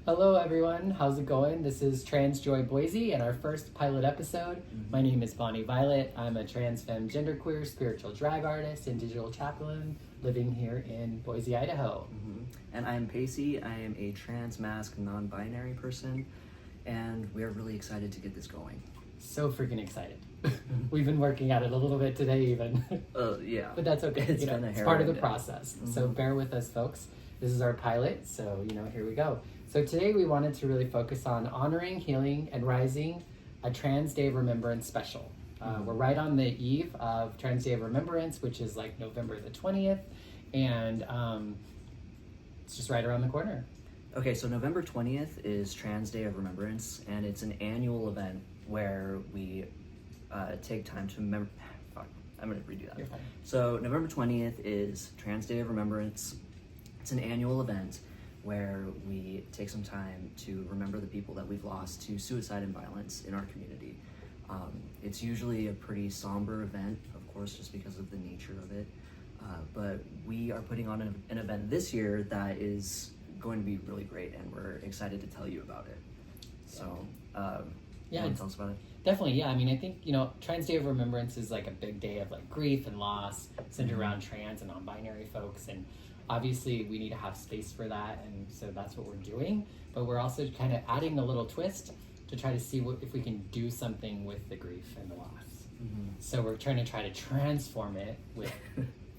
Hello everyone, how's it going? This is Trans Joy Boise and our first pilot episode. My name is Bonnie Violet. I'm a trans femme genderqueer spiritual drag artist and digital chaplain living here in Boise, Idaho. And I'm Pacey. I am a trans mask non-binary person, and we are really excited to get this going. So freaking excited. We've been working at it a little bit today even. Yeah. But that's okay. It's been it's part of the process. Mm-hmm. So bear with us, folks. This is our pilot, so here we go. So today we wanted to really focus on honoring, healing, and rising a Trans Day of Remembrance special. We're right on the eve of Trans Day of Remembrance, which is like November the 20th, and it's just right around the corner. Okay, so November 20th is Trans Day of Remembrance, and it's an annual event where we take time to remember. Fuck, I'm gonna redo that. You're fine. So November 20th is Trans Day of Remembrance. It's an annual event where we take some time to remember the people that we've lost to suicide and violence in our community. It's usually a pretty somber event, of course, just because of the nature of it. But we are putting on an event this year that is going to be really great, and we're excited to tell you about it. So, you want to tell us about it? Definitely, yeah. I mean, I think, Trans Day of Remembrance is like a big day of like grief and loss centered around trans and non-binary folks, and obviously we need to have space for that, and so that's what we're doing. But we're also kind of adding a little twist to try to see if we can do something with the grief and the loss. So we're trying to transform it with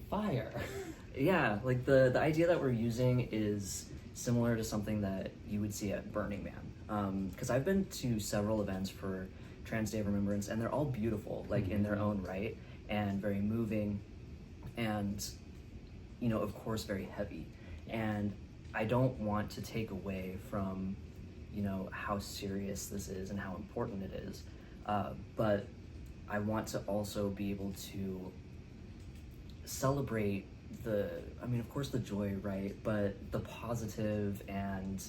fire. Yeah, like the idea that we're using is similar to something that you would see at Burning Man. Because I've been to several events for Trans Day of Remembrance, and they're all beautiful, like in their own right, and very moving, and of course, very heavy. And I don't want to take away from, how serious this is and how important it is. But I want to also be able to celebrate of course the joy, right? But the positive, and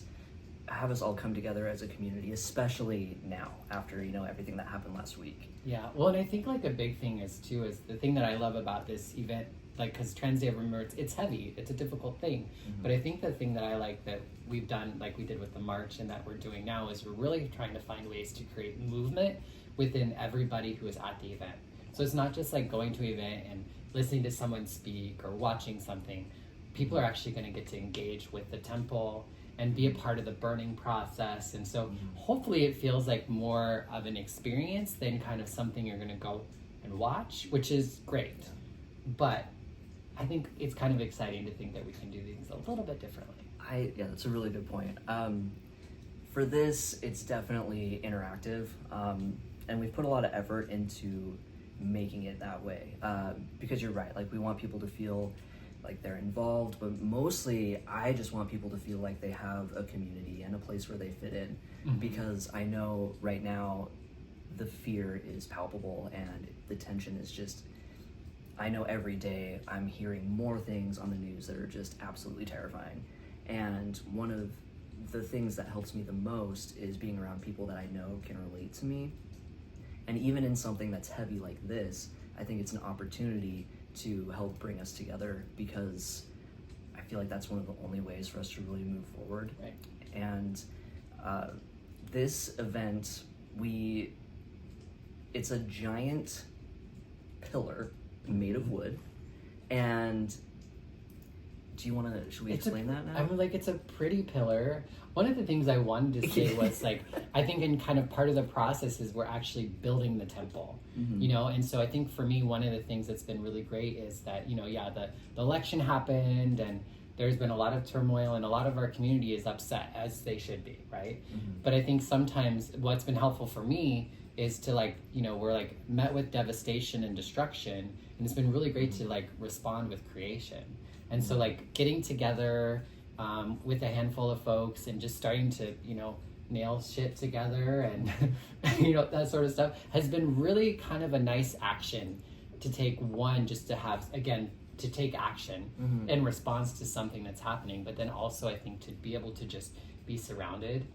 have us all come together as a community, especially now after, everything that happened last week. Yeah, well, and I think like a big thing is the thing that I love about this event, like, because Trans Day of Remembrance, it's heavy, it's a difficult thing. But I think the thing that I like that we've done, like we did with the march and that we're doing now, is we're really trying to find ways to create movement within everybody who is at the event. So it's not just like going to an event and listening to someone speak or watching something. People are actually going to get to engage with the temple and be a part of the burning process. And so hopefully it feels like more of an experience than kind of something you're going to go and watch, which is great. But I think it's kind of exciting to think that we can do things a little bit differently. Yeah, that's a really good point. For this, it's definitely interactive, and we've put a lot of effort into making it that way, because you're right, like we want people to feel like they're involved, but mostly I just want people to feel like they have a community and a place where they fit in, because I know right now the fear is palpable and the tension is just, I know every day I'm hearing more things on the news that are just absolutely terrifying. And one of the things that helps me the most is being around people that I know can relate to me. And even in something that's heavy like this, I think it's an opportunity to help bring us together, because I feel like that's one of the only ways for us to really move forward. Right. And this event, it's a giant pillar made of wood, and should we explain that now? I mean, like, it's a pretty pillar. One of the things I wanted to say was, like, I think in kind of part of the process is we're actually building the temple, and so I think for me, one of the things that's been really great is that, the election happened, and there's been a lot of turmoil, and a lot of our community is upset, as they should be, right? But I think sometimes what's been helpful for me is to, like, we're like met with devastation and destruction, and it's been really great to like respond with creation. And so like getting together with a handful of folks and just starting to nail shit together and that sort of stuff has been really kind of a nice action to take, one, just to have, again, to take action in response to something that's happening, but then also I think to be able to just be surrounded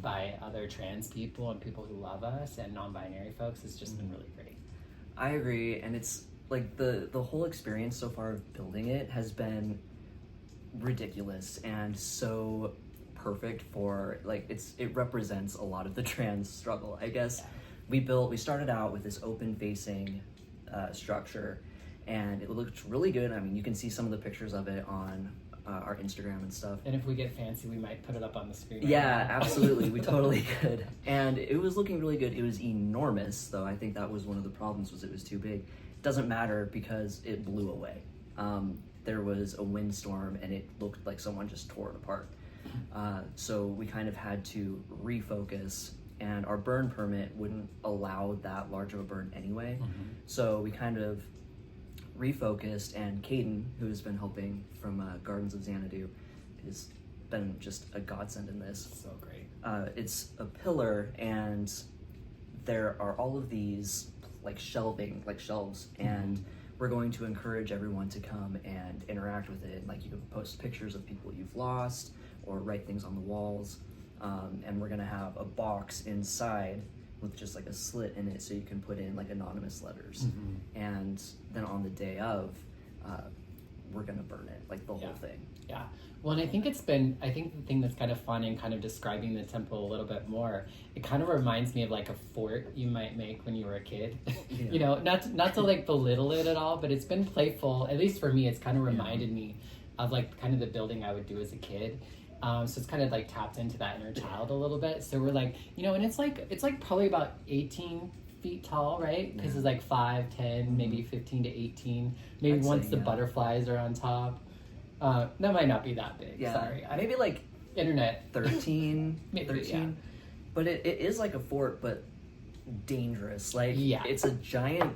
by other trans people and people who love us and non-binary folks has just been really great. I agree, and it's like the whole experience so far of building it has been ridiculous and so perfect for, like, it represents a lot of the trans struggle, I guess. We started out with this open facing structure, and it looked really good. I mean, you can see some of the pictures of it on our Instagram and stuff. And if we get fancy, we might put it up on the screen. Yeah, absolutely. We totally could. And it was looking really good. It was enormous, though. I think that was one of the problems, was it was too big. Doesn't matter because it blew away. There was a windstorm and it looked like someone just tore it apart. So we kind of had to refocus, and our burn permit wouldn't allow that large of a burn anyway. So we kind of refocused, and Caden, who has been helping from Gardens of Xanadu, has been just a godsend in this. So great. It's a pillar, and there are all of these like shelving, like shelves, and we're going to encourage everyone to come and interact with it. Like, you can post pictures of people you've lost or write things on the walls, and we're gonna have a box inside with just like a slit in it so you can put in like anonymous letters. And then on the day of, we're gonna burn it, like the whole thing. Yeah. Well, and I think the thing that's kind of fun in kind of describing the temple a little bit more, it kind of reminds me of like a fort you might make when you were a kid. Yeah. You know, not to like belittle it at all, but it's been playful. At least for me, it's kind of reminded me of like kind of the building I would do as a kid. So it's kind of like tapped into that inner child a little bit. So we're like, you know, and it's like probably about 18 feet tall, right? Because it's like 5, 10, maybe 15 to 18. Maybe once the butterflies are on top. That might not be that big. Yeah. Sorry. Maybe like internet 13, maybe, 13. Yeah. But it is like a fort, but dangerous. Like, Yeah. it's a giant,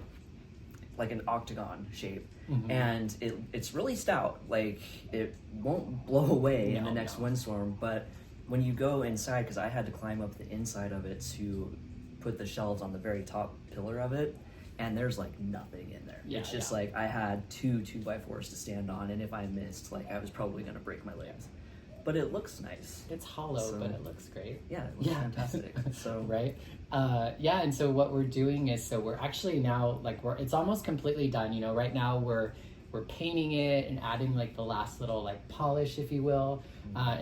like an octagon shape. And it's really stout. Like, it won't blow away in the next windstorm, but when you go inside, because I had to climb up the inside of it to put the shelves on the very top pillar of it, and there's like nothing in there. It's just like I had 2 2x4s to stand on, and if I missed, like, I was probably gonna break my legs. But it looks nice. It's hollow, but it looks great. Yeah, it looks fantastic. So right. And so what we're doing is, so we're actually now, like, it's almost completely done. You know, right now we're painting it and adding like the last little like polish, if you will,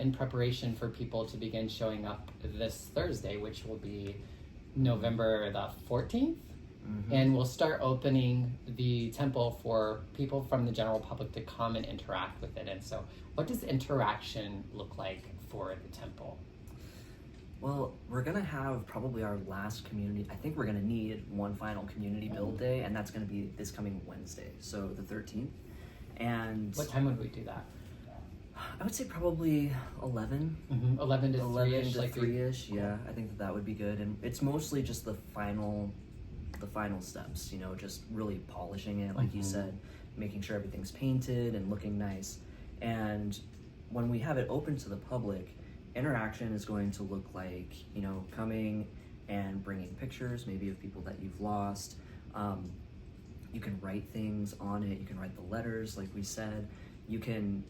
in preparation for people to begin showing up this Thursday, which will be November the 14th. And we'll start opening the temple for people from the general public to come and interact with it. And so what does interaction look like for the temple? Well, we're gonna have probably our last community. I think we're gonna need one final community build day, and that's gonna be this coming Wednesday, so the 13th. And what time would we do that? I would say probably 11. 11 to 11 3-ish. to Like 3-ish, yeah. I think that would be good, and it's mostly just the final steps, you know, just really polishing it, like you said, making sure everything's painted and looking nice. And when we have it open to the public, interaction is going to look like, you know, coming and bringing pictures, maybe of people that you've lost. You can write things on it. You can write the letters, like we said. You can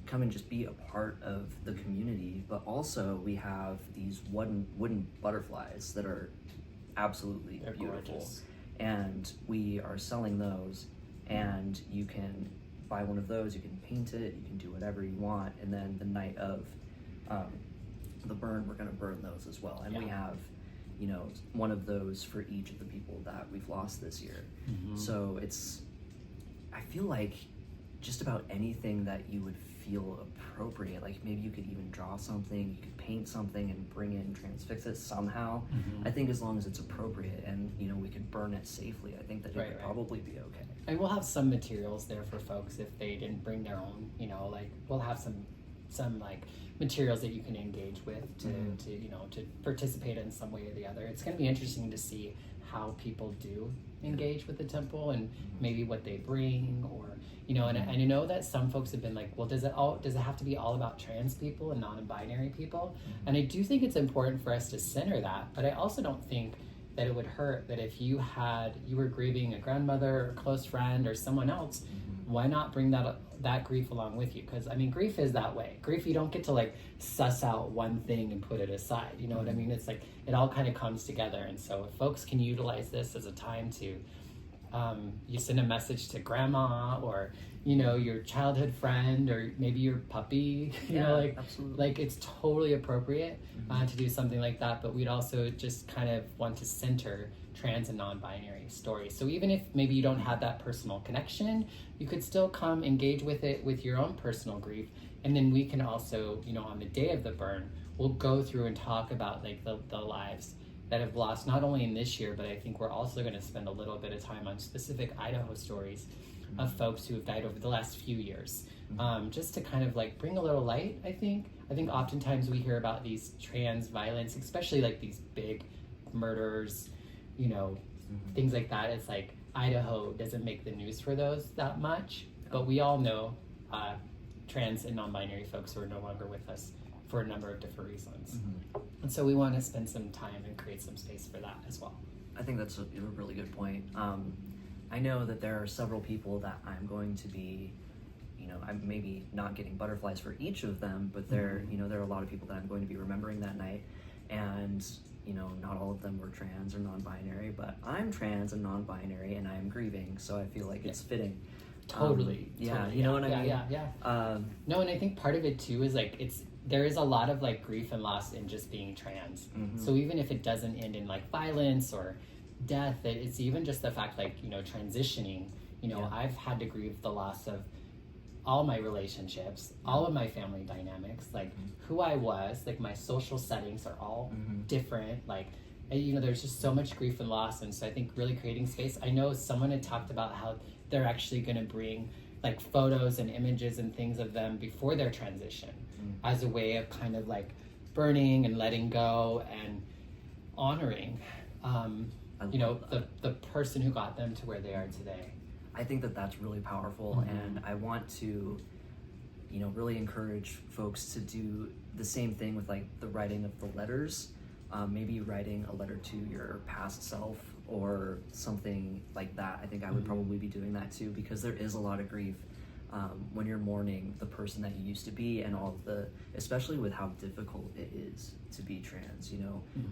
come and just be a part of the community. But also, we have these wooden butterflies that are absolutely beautiful. Gorgeous. And we are selling those. And you can buy one of those. You can paint it. You can do whatever you want. And then the night of the burn, we're going to burn those as well. And we have, you know, one of those for each of the people that we've lost this year. So I feel like just about anything that you would feel appropriate, like maybe you could even draw something, you could paint something and bring it and transfix it somehow. I think as long as it's appropriate and, you know, we could burn it safely, I think that it would probably be okay. And we'll have some materials there for folks if they didn't bring their own, you know, like we'll have some like materials that you can engage with to you know, to participate in some way or the other. It's going to be interesting to see how people do engage with the temple and maybe what they bring, or, you know, and I know that some folks have been like, well, does it have to be all about trans people and non-binary people? And I do think it's important for us to center that, but I also don't think that it would hurt that if you were grieving a grandmother or a close friend or someone else, why not bring that grief along with you? Because I mean, grief is that way. Grief, you don't get to like suss out one thing and put it aside. You know what I mean? It's like it all kind of comes together. And so if folks can utilize this as a time to you send a message to grandma, or your childhood friend, or maybe your puppy. Absolutely. Like it's totally appropriate to do something like that. But we'd also just kind of want to center trans and non-binary stories. So even if maybe you don't have that personal connection, you could still come engage with it with your own personal grief. And then we can also, on the day of the burn, we'll go through and talk about like the lives that have lost, not only in this year, but I think we're also going to spend a little bit of time on specific Idaho stories of folks who have died over the last few years, just to kind of like bring a little light. I think oftentimes we hear about these trans violence, especially like these big murders, things like that. It's like Idaho doesn't make the news for those that much, but we all know trans and non-binary folks who are no longer with us for a number of different reasons. And so we want to spend some time and create some space for that as well. I think that's a really good point. I know that there are several people that I'm going to be, I'm maybe not getting butterflies for each of them, but there are a lot of people that I'm going to be remembering that night. And, not all of them were trans or non-binary, but I'm trans and non-binary and I'm grieving. So I feel like it's fitting. Totally. You know what I mean? Yeah. No, and I think part of it too is like, there is a lot of like grief and loss in just being trans. So even if it doesn't end in like violence or death, it's even just the fact like, transitioning, I've had to grieve the loss of all my relationships, all of my family dynamics, like who I was, like my social settings are all different. Like, there's just so much grief and loss. And so I think really creating space, I know someone had talked about how they're actually going to bring like photos and images and things of them before their transition as a way of kind of like burning and letting go and honoring, the person who got them to where they are today. I think that that's really powerful, and I want to, really encourage folks to do the same thing with like the writing of the letters. Maybe writing a letter to your past self or something like that. I think I would probably be doing that too, because there is a lot of grief when you're mourning the person that you used to be, and especially with how difficult it is to be trans.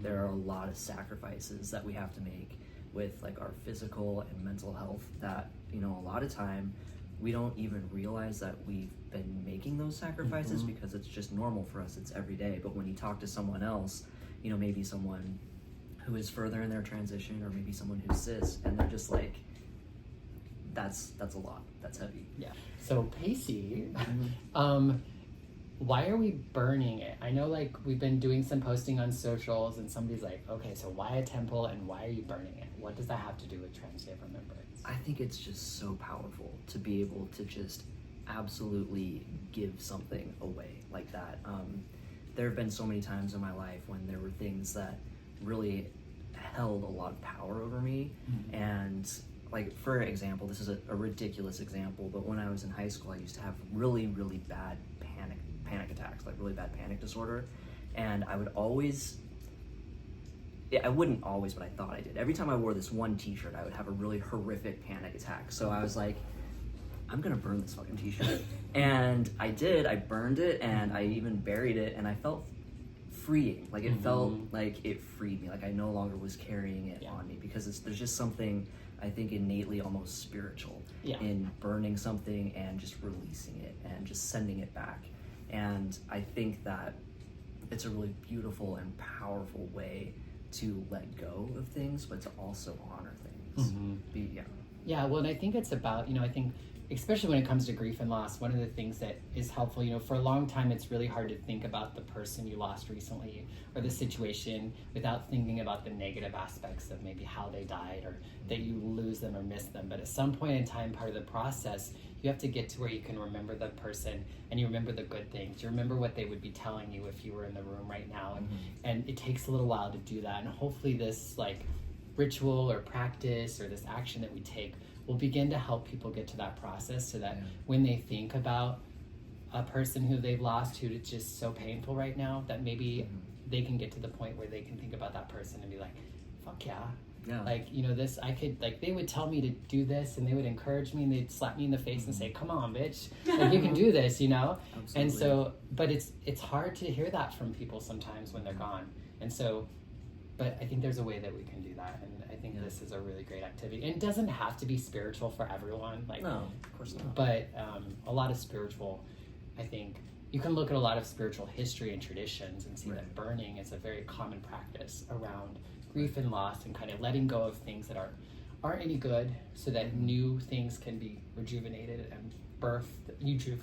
There are a lot of sacrifices that we have to make with like our physical and mental health that, a lot of time we don't even realize that we've been making those sacrifices because it's just normal for us. It's every day. But when you talk to someone else, maybe someone who is further in their transition, or maybe someone who's cis, and they're just like, that's a lot. That's heavy. Yeah. So Pacey, why are we burning it? I know like we've been doing some posting on socials, and somebody's like, okay, so why a temple and why are you burning it? What does that have to do with Trans Day of Remembrance? I think it's just so powerful to be able to just absolutely give something away like that. There have been so many times in my life when there were things that really held a lot of power over me. And like, for example, this is a ridiculous example, but when I was in high school, I used to have really, really bad panic attacks, like really bad panic disorder. And I wouldn't always, but I thought I did. Every time I wore this one t-shirt, I would have a really horrific panic attack. So I was like, I'm gonna burn this fucking t-shirt. And I did. I burned it, and I even buried it, and I felt freeing. Like, it felt like it freed me. Like I no longer was carrying it on me, because there's just something, I think, innately almost spiritual in burning something and just releasing it and just sending it back. And I think that it's a really beautiful and powerful way to let go of things, but to also honor things. Yeah, well, and I think it's about, I think especially when it comes to grief and loss, one of the things that is helpful, for a long time, it's really hard to think about the person you lost recently or the situation without thinking about the negative aspects of maybe how they died, or that you lose them or miss them. But at some point in time, part of the process, you have to get to where you can remember the person, and you remember the good things. You remember what they would be telling you if you were in the room right now. And it takes a little while to do that. And hopefully this like ritual or practice or this action that we take will begin to help people get to that process, so that when they think about a person who they've lost, who is just so painful right now, that maybe they can get to the point where they can think about that person and be like, fuck yeah. Like, this, I could, like, they would tell me to do this, and they would encourage me, and they'd slap me in the face and say, come on, bitch, like, you can do this, Absolutely. And so, but it's hard to hear that from people sometimes when they're gone. And so but I think there's a way that we can do that, and I think this is a really great activity. And it doesn't have to be spiritual for everyone. Like, no, of course not. But a lot of spiritual, I think, you can look at a lot of spiritual history and traditions and see that burning is a very common practice around grief and loss and kind of letting go of things that aren't any good, so that new things can be rejuvenated and birthed.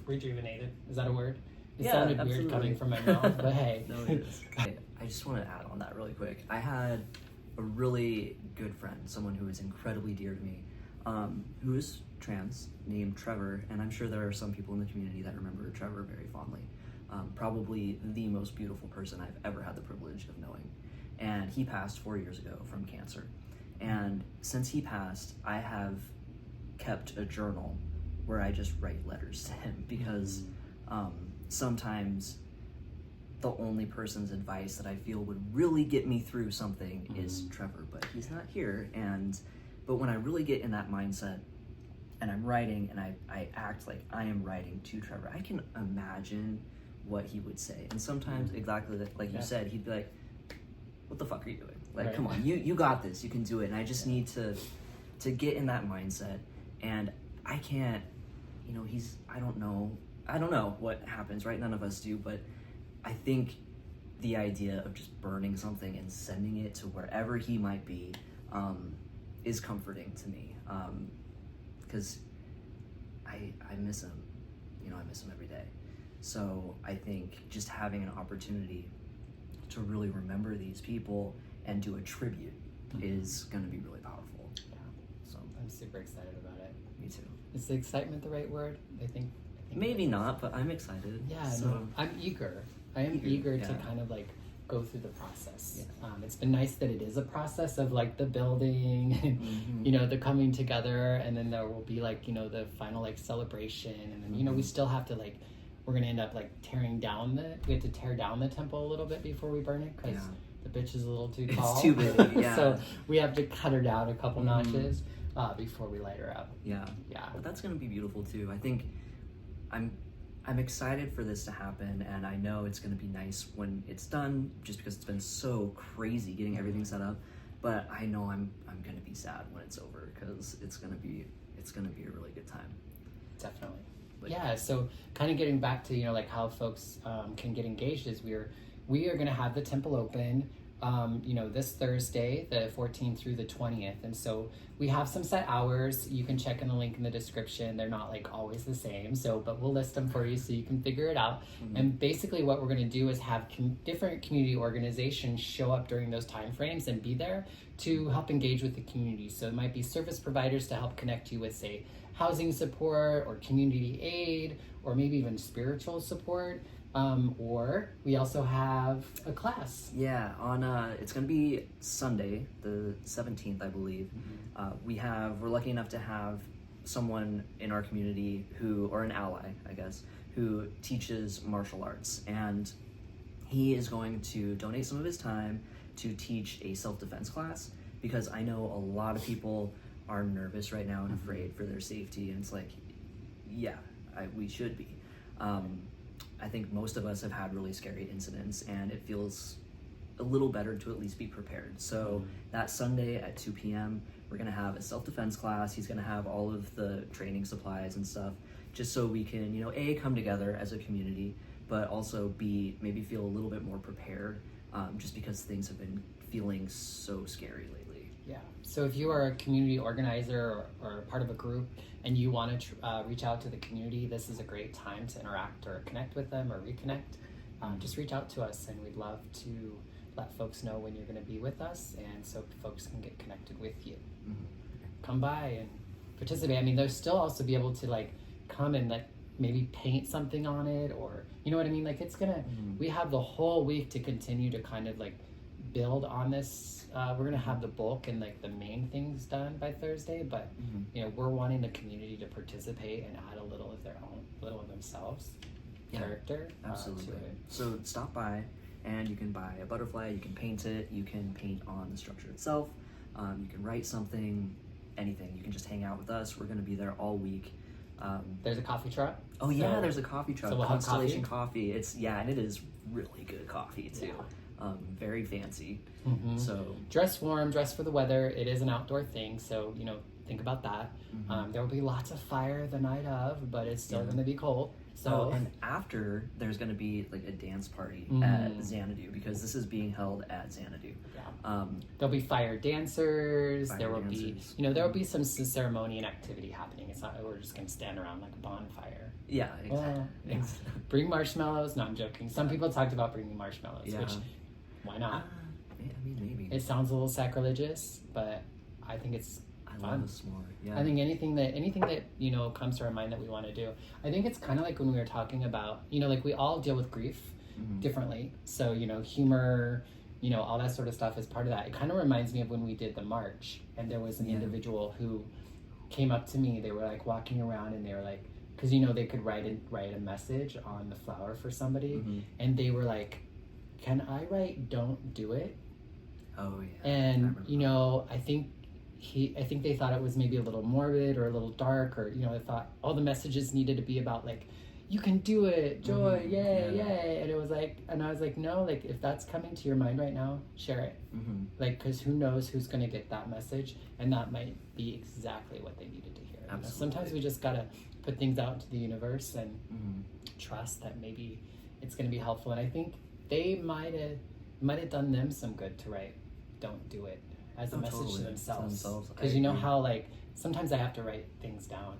Rejuvenated, is that a word? It sounded weird coming from my mouth, but hey. No, it is. I just want to add on that really quick. I had a really good friend, someone who is incredibly dear to me, who is trans, named Trevor, and I'm sure there are some people in the community that remember Trevor very fondly. Probably the most beautiful person I've ever had the privilege of knowing. And he passed 4 years ago from cancer. And since he passed, I have kept a journal where I just write letters to him, because sometimes the only person's advice that I feel would really get me through something is Trevor, but he's not here. But when I really get in that mindset and I'm writing and I act like I am writing to Trevor, I can imagine what he would say. And sometimes, exactly like you said, he'd be like, what the fuck are you doing? Like, come on, you got this, you can do it. And I just need to get in that mindset. And I can't, I don't know what happens, right? None of us do, but I think the idea of just burning something and sending it to wherever he might be is comforting to me, because I miss him. I miss him every day. So I think just having an opportunity to really remember these people and do a tribute is going to be really powerful. Yeah. So I'm super excited about it. Me too. Is the excitement the right word? I think maybe not, but I'm excited. Yeah, so. no, I'm eager. I am eager to kind of like go through the process. Yeah. It's been nice that it is a process of like the building and the coming together, and then there will be like the final like celebration, and then we still have to like, we're gonna end up like we have to tear down the temple a little bit before we burn it, because the bitch is a little too tall. It's too big. Yeah. So we have to cut her down a couple notches before we light her up. Yeah. But that's gonna be beautiful too. I think I'm excited for this to happen, and I know it's going to be nice when it's done, just because it's been so crazy getting everything set up. But I know I'm going to be sad when it's over, because it's going to be a really good time. Definitely. But so kind of getting back to like how folks can get engaged is we are going to have the temple open this Thursday, the 14th through the 20th. And so we have some set hours. You can check in the link in the description. They're not like always the same. But we'll list them for you so you can figure it out. And basically what we're going to do is have different community organizations show up during those time frames and be there to help engage with the community. So it might be service providers to help connect you with, say, housing support or community aid, or maybe even spiritual support. Or we also have a class. Yeah, it's gonna be Sunday, the 17th, I believe. We're lucky enough to have someone in our community or an ally, I guess, who teaches martial arts, and he is going to donate some of his time to teach a self-defense class, because I know a lot of people are nervous right now and afraid for their safety, and it's like, we should be. I think most of us have had really scary incidents, and it feels a little better to at least be prepared. So that Sunday at 2 p.m., we're going to have a self-defense class. He's going to have all of the training supplies and stuff, just so we can, come together as a community, but also maybe feel a little bit more prepared, just because things have been feeling so scary lately. Yeah. So if you are a community organizer or part of a group and you want to reach out to the community, this is a great time to interact or connect with them or reconnect. Just reach out to us, and we'd love to let folks know when you're going to be with us, and so folks can get connected with you. Come by and participate. I mean, they'll still also be able to like come and like maybe paint something on it, or you know what I mean? Like it's gonna, we have the whole week to continue to kind of like build on this. We're gonna have the bulk and like the main things done by Thursday, but we're wanting the community to participate and add a little of their own, little of themselves, character. Absolutely. To it. So stop by, and you can buy a butterfly. You can paint it. You can paint on the structure itself. You can write something, anything. You can just hang out with us. We're gonna be there all week. There's a coffee truck. Oh yeah, there's a coffee truck. So we'll Constellation coffee. And it is really good coffee too. Yeah. Very fancy. So dress warm, dress for the weather. It is an outdoor thing, so think about that. There will be lots of fire the night of, but it's still going to be cold. So and after there's going to be like a dance party at Xanadu, because this is being held at Xanadu. There'll be fire dancers. There will be some ceremony and activity happening. It's not we're just going to stand around like a bonfire. Yeah, exactly. Well, bring marshmallows. No, I'm joking. Some people talked about bringing marshmallows, which why not? I mean, maybe. It sounds a little sacrilegious, but I think it's fun. Love a s'more. Yeah. I think anything that comes to our mind that we want to do. I think it's kind of like when we were talking about like we all deal with grief differently. So humor, all that sort of stuff is part of that. It kind of reminds me of when we did the march, and there was an individual who came up to me. They were like walking around, and they were like, because they could write a message on the flower for somebody, and they were like, "Can I write 'Don't do it'?" Oh yeah. And I think they thought it was maybe a little morbid or a little dark, or they thought all the messages needed to be about like, you can do it, joy, yay, yay. And it was like, and I was like, no, like if that's coming to your mind right now, share it. Like, because who knows who's going to get that message, and that might be exactly what they needed to hear. Sometimes we just gotta put things out into the universe and trust that maybe it's going to be helpful. And I think they might have done them some good to write "Don't do it" as a message to themselves. Because how like sometimes I have to write things down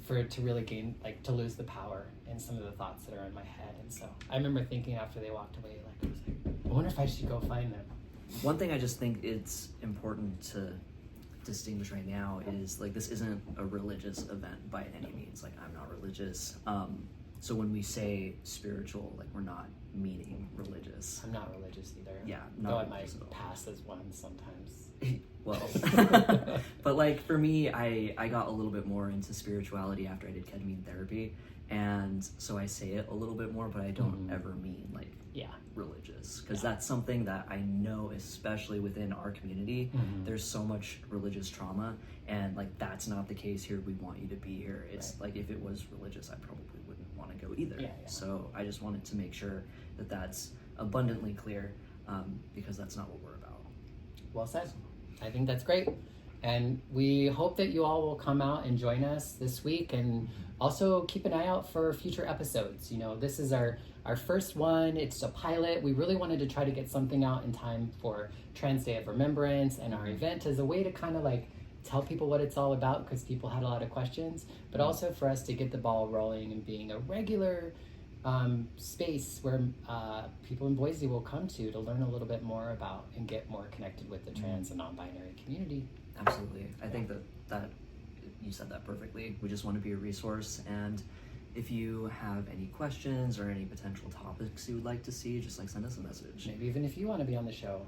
for it to really gain, like, to lose the power in some of the thoughts that are in my head. And so I remember thinking after they walked away, like, I was like, I wonder if I should go find them. One thing I just think it's important to distinguish right now is, like, this isn't a religious event by any means. Like, I'm not religious. So when we say spiritual, like, we're not meaning religious. I'm not religious either. Yeah, though I might pass as one sometimes. Well, but like for me, I got a little bit more into spirituality after I did ketamine therapy, and so I say it a little bit more, but I don't ever mean like religious, because that's something that I know, especially within our community, there's so much religious trauma, and like that's not the case here. We want you to be here. It's like if it was religious, I probably wouldn't want to go either. So I just wanted to make sure that that's abundantly clear, because that's not what we're about. Well said. I think that's great. And we hope that you all will come out and join us this week, and also keep an eye out for future episodes. This is our first one. It's a pilot. We really wanted to try to get something out in time for Trans Day of Remembrance and our event, as a way to kind of like tell people what it's all about, because people had a lot of questions, but also for us to get the ball rolling and being a regular space where people in Boise will come to learn a little bit more about and get more connected with the trans and non-binary community. Absolutely. I think that you said that perfectly. We just want to be a resource, and if you have any questions or any potential topics you would like to see, just like send us a message. Maybe even if you want to be on the show.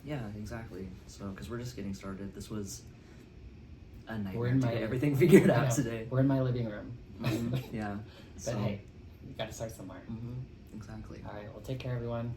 Yeah, exactly. So, because we're just getting started. This was a nightmare to get everything figured out today. We're in my living room. Yeah. But hey, you got to start somewhere. Exactly. All right. Well, take care, everyone.